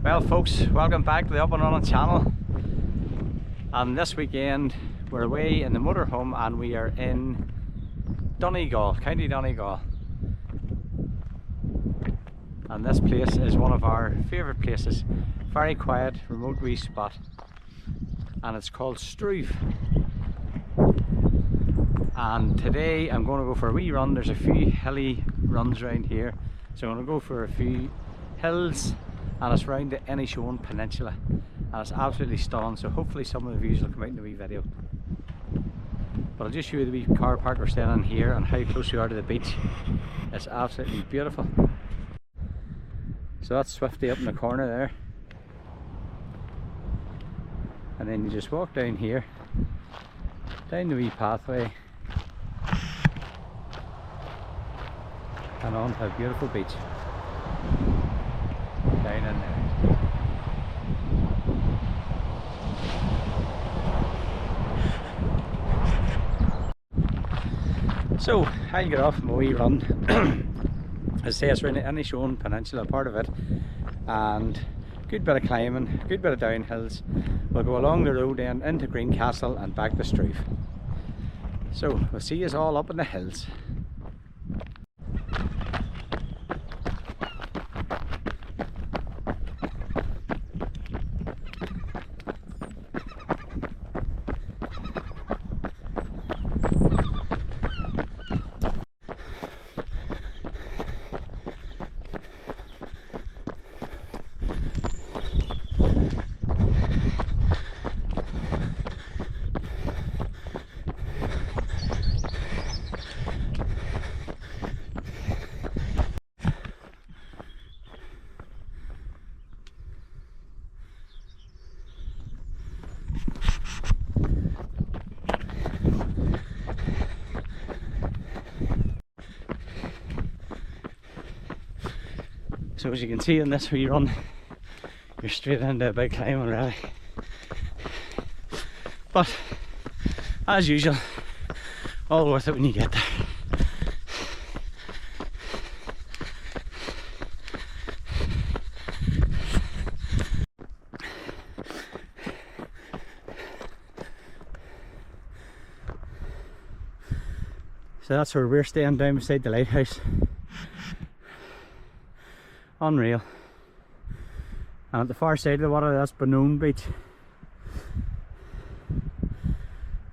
Well folks, welcome back to the Up and Running channel. And this weekend we're away in the motorhome and we are in Donegal, County Donegal. And this place is one of our favourite places. Very quiet, remote wee spot. And it's called Stroove. And today I'm going to go for a wee run. There's a few hilly runs around here. So I'm going to go for a few hills. And it's around the Inishowen Peninsula and it's absolutely stunning, so hopefully some of the views will come out in the wee video. But I'll just show you the wee car park we're staying in here and how close we are to the beach. It's absolutely beautiful. So that's Swifty up in the corner there, and then you just walk down here, down the wee pathway and on to a beautiful beach. Down in there. So I'll get off my wee run. As I say, it's around the Inishowen Peninsula, part of it, and good bit of climbing, good bit of downhills. We'll go along the road then into Greencastle and back to Stroove. So we'll see us all up in the hills. So as you can see in this wee run, you're straight into a big climb already. But as usual, all worth it when you get there. So that's where we're staying, down beside the lighthouse. Unreal. And at the far side of the water, that's Benone Beach.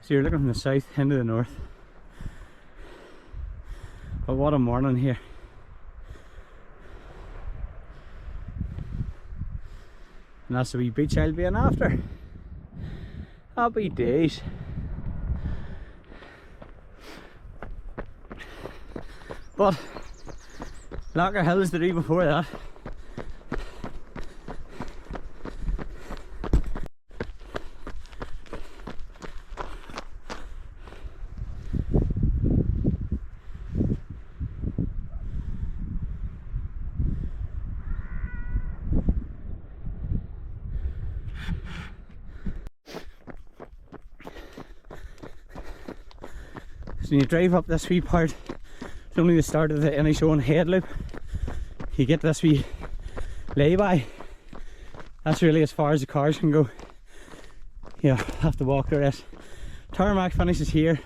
So you're looking from the south into the north. But what a morning here. And that's the wee beach I'll be in after. Happy days. But Locker Hills the day before that. So when you drive up this wee part, it's only the start of the Inishowen Head Loop. You get this wee lay-by. That's really as far as the cars can go. You have to walk the rest. Tarmac finishes here.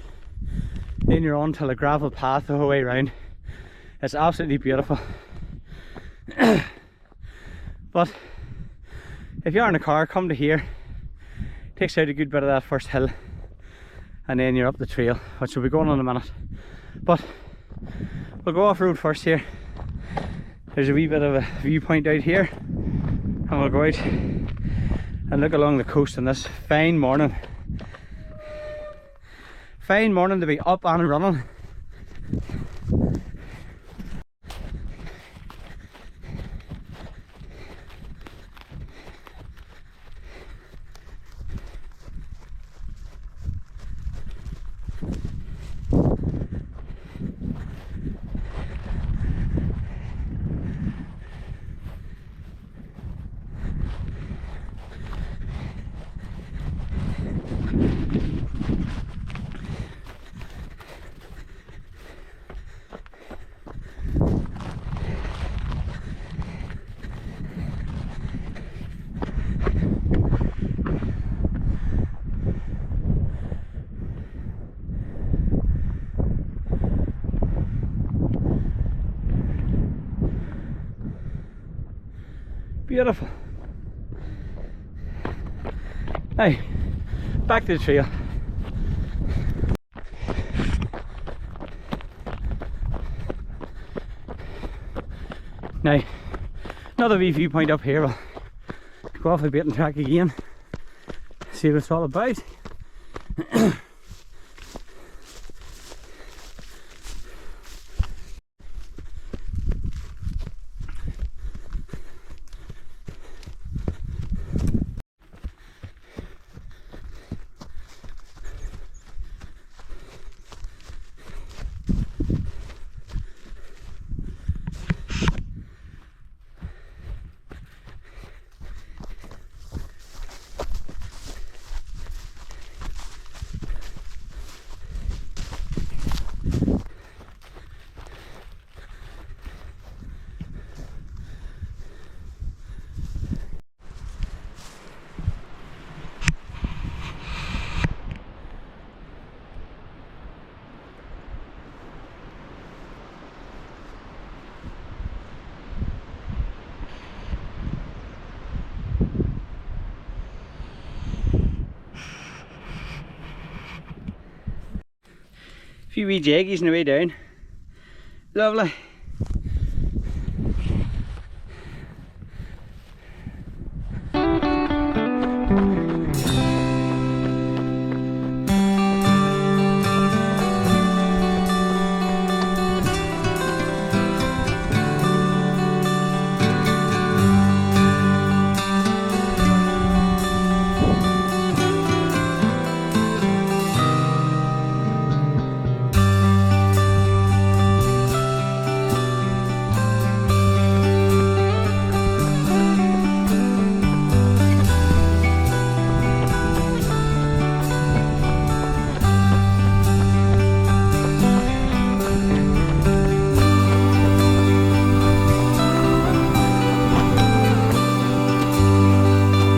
Then you're on to a gravel path the whole way around. It's absolutely beautiful. But if you're in a car, come to here. Takes out a good bit of that first hill. And then you're up the trail, which we'll be going on in a minute. But we'll go off road first here. There's a wee bit of a viewpoint out here, and we'll go out and look along the coast on this fine morning. Fine morning to be up and running. Beautiful. Now, back to the trail. Now, another wee viewpoint up here. We'll go off the beaten track again, see what it's all about. A few wee jaggies on the way down. Lovely.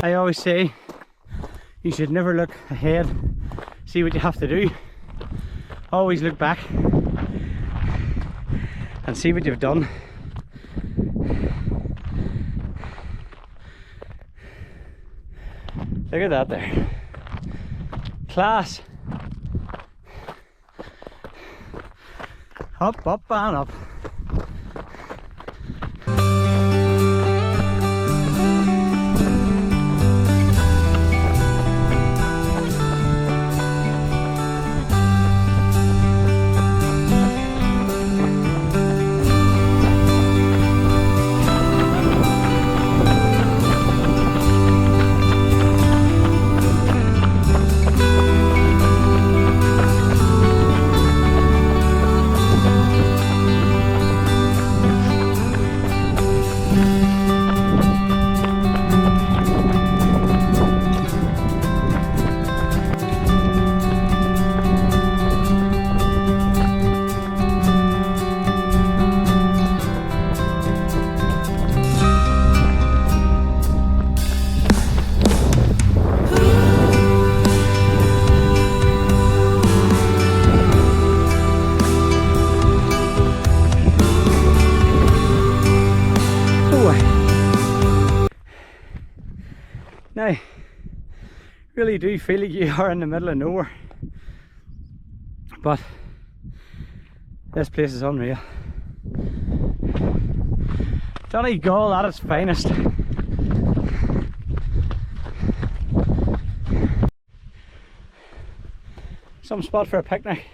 I always say you should never look ahead, see what you have to do. Always look back and see what you've done. Look at that there. Class. Up, up and up. Now, really do feel like you are in the middle of nowhere, but this place is unreal. Donegal at its finest. Some spot for a picnic.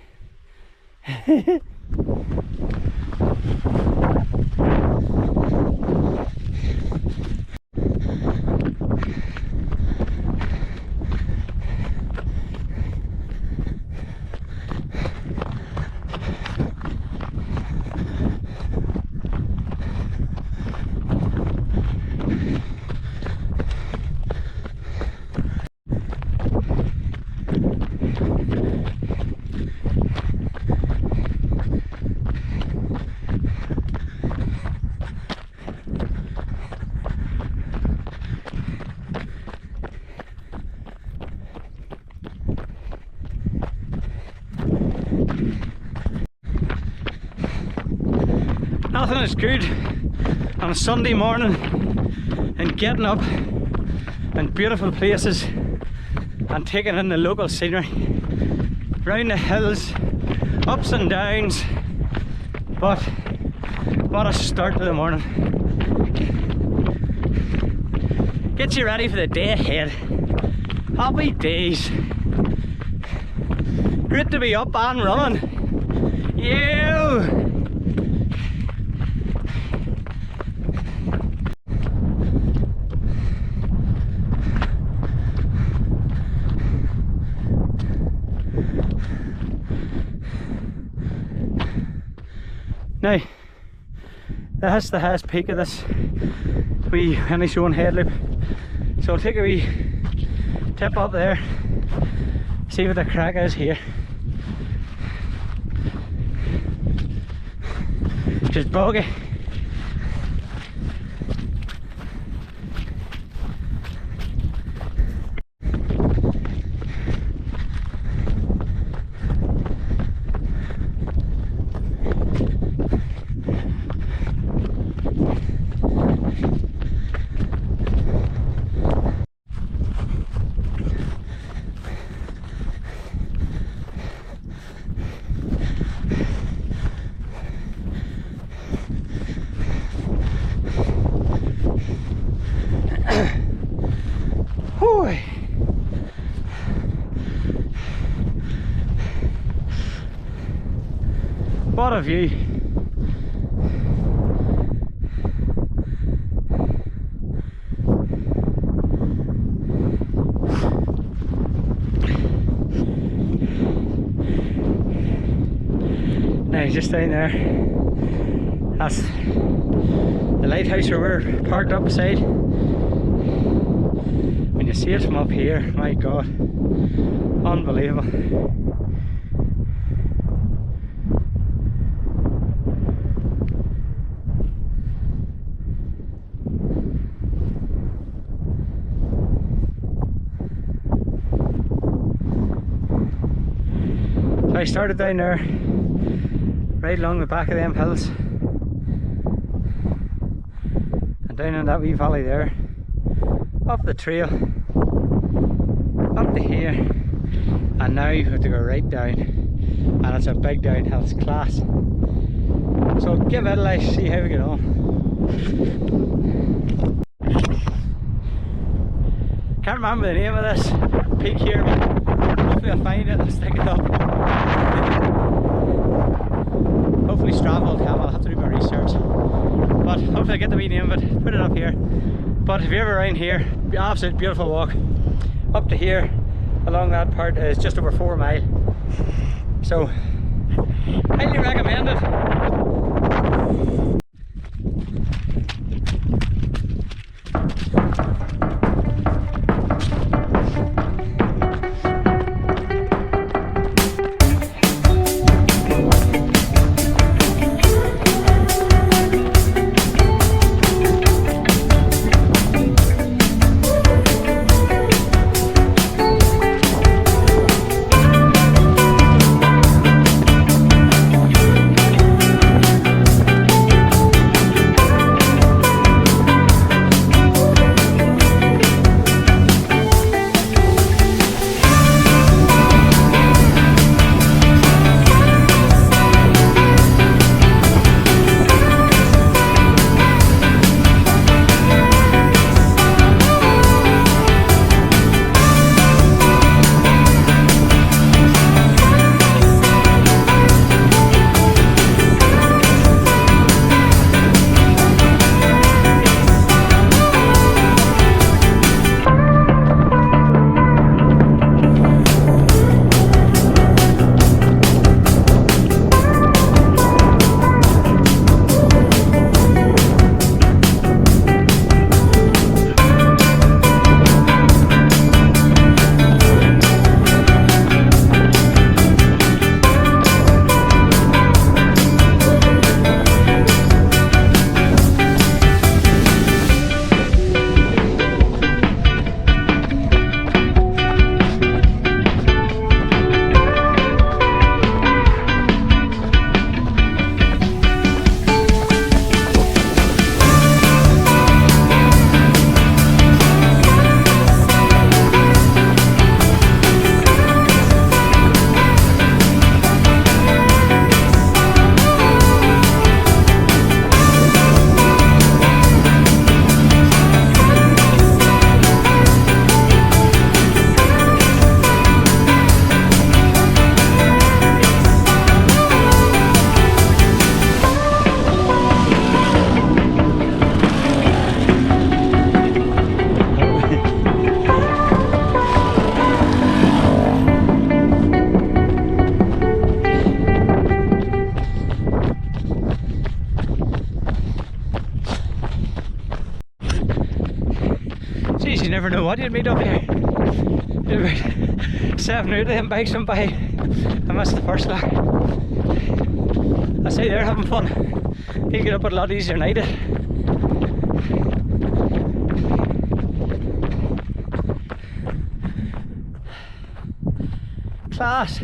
Nothing is good on a Sunday morning and getting up in beautiful places and taking in the local scenery, round the hills, ups and downs. But what a start to the morning. Gets you ready for the day ahead. Happy days. Great to be up and running. You. Now, that's the highest peak of this wee Inishowen Head Loop. So I'll take a wee tip up there, see what the crack is here. Just boggy. What a view. Now just down there, that's the lighthouse where we're parked up beside. When you see it from up here, my god, unbelievable. I started down there, right along the back of them hills, and down in that wee valley there, up the trail, up to here, and now you have to go right down, and it's a big downhill, it's class. So give it a like, see how we get on. Can't remember the name of this peak here, but hopefully I'll find it and stick it up. Hopefully Stroove will come, I'll have to do my research. But hopefully I get the wee name of it, put it up here. But if you're ever around here, absolute beautiful walk. Up to here, along that part is just over 4 miles. So, highly recommend it. never know what you'd meet up here. About 7 out of them bikes went by. I missed the first lock. I say they're having fun. You get up a lot easier than I did. Class.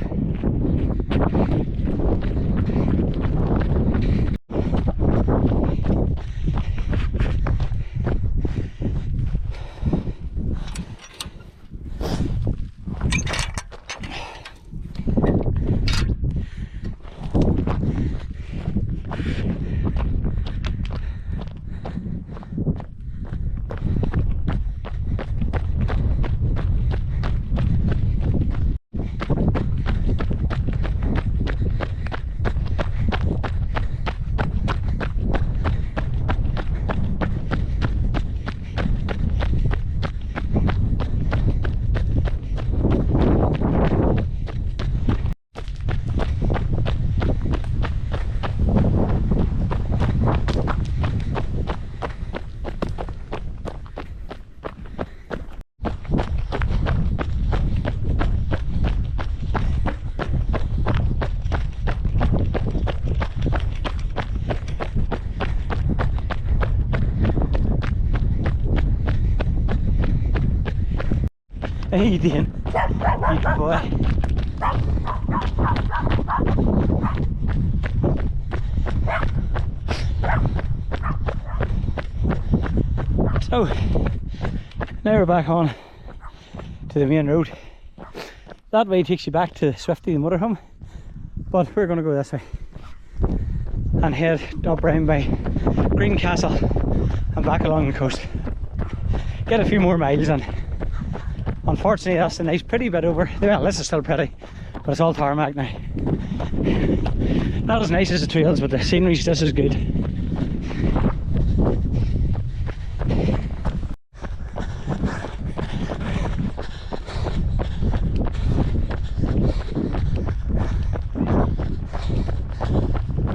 How you doing? Good boy. So, now we're back on to the main road. That way takes you back to Swifty, the motorhome, but we're going to go this way and head up round by Greencastle and back along the coast. Get a few more miles in. Unfortunately, that's a nice pretty bit over. Well, this is still pretty, but it's all tarmac now. Not as nice as the trails, but the scenery's just as good.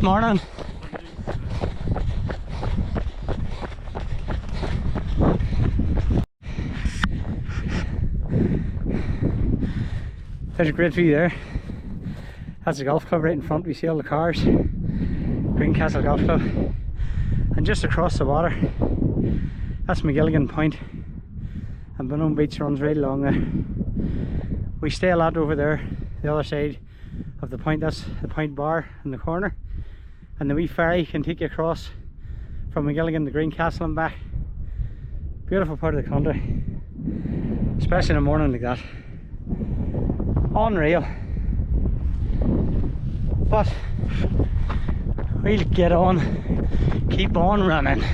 Morning. There's a great view there. That's the golf club right in front. We see all the cars. Greencastle Golf Club. And just across the water, that's McGilligan Point. And Bunome Beach runs right along there. We stay a lot over there, the other side of the point. That's the point bar in the corner. And the wee ferry can take you across from McGilligan to Greencastle and back. Beautiful part of the country, especially in a morning like that. Unreal. But we'll get on, keep on running.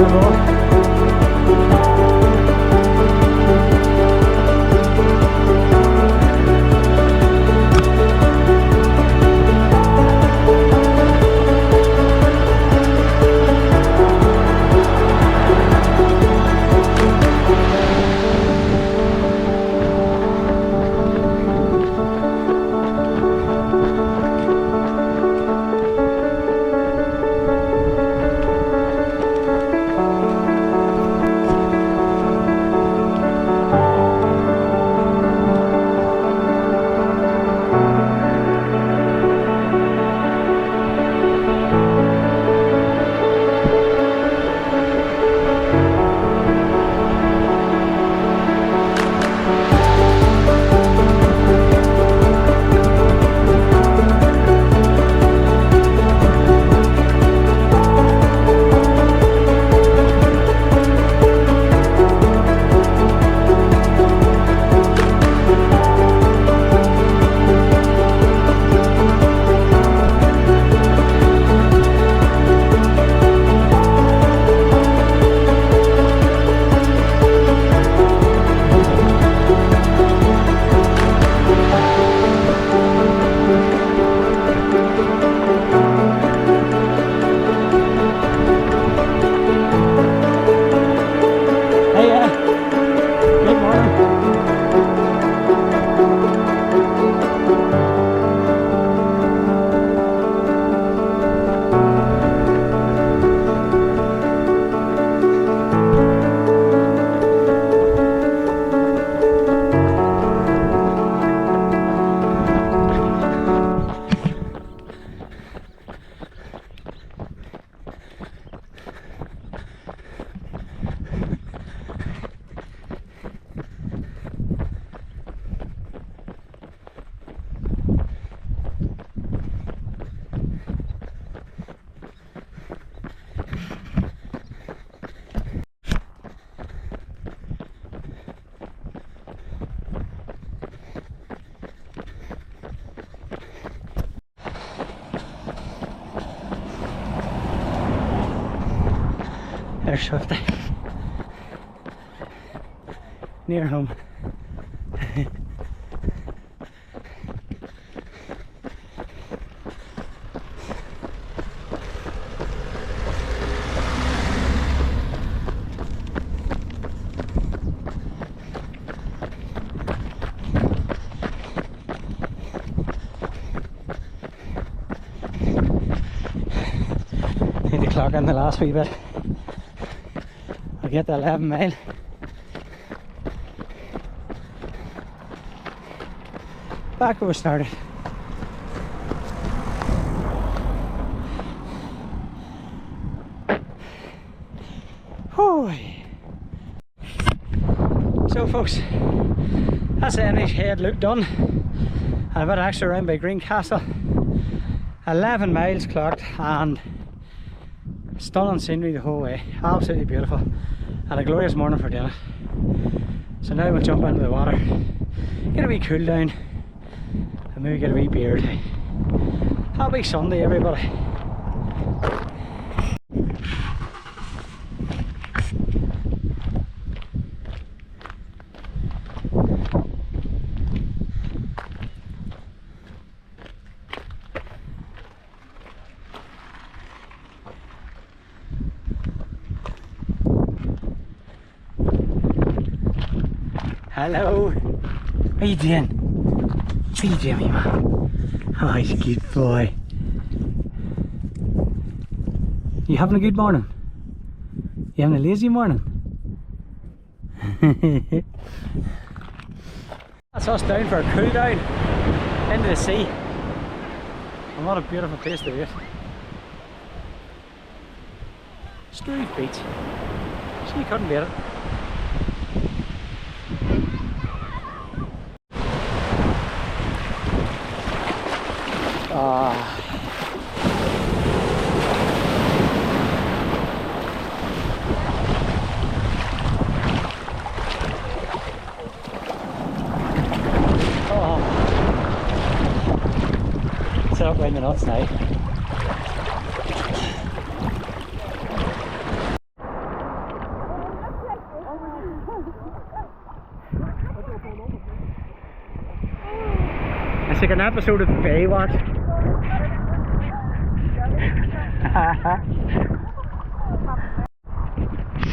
road. There's Swift. Near home. Need to clock in the last wee bit. I'll get the 11 mile. Back where we started. Whew. So folks, that's the Inishowen Head Loop done. And a bit extra around by Greencastle. 11 miles clocked and stunning scenery the whole way. Absolutely beautiful. And a glorious morning for doing it. So now we'll jump into the water, get a wee cool down, and maybe get a wee beer. Happy Sunday everybody. Hello. How you doing? How you doing, man? Oh, he's a good boy. You having a good morning? You having a lazy morning? That's us down for a cool down into the sea. And what a beautiful place to be. Stroove Beach. So you couldn't beat it. Set up around the nuts now. It's like an episode of Baywatch.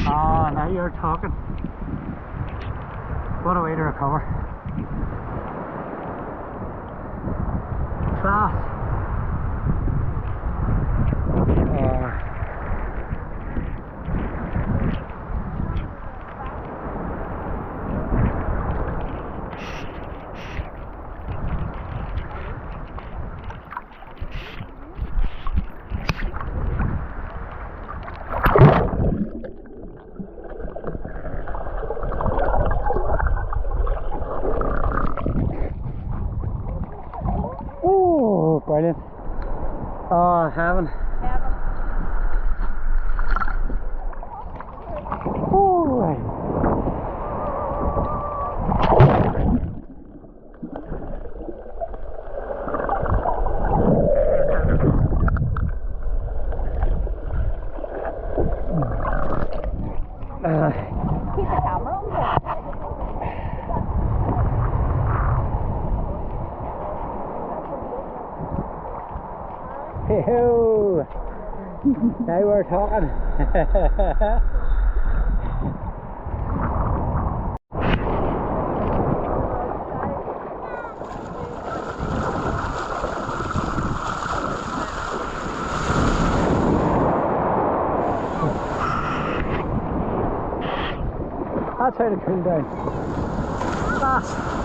Oh, now you're talking. What a way to recover. Class. Oh, brilliant. Oh, heaven. Oh, right. Keep the camera on. Hey-ho! Now we're talking. That's how to cool down. Class.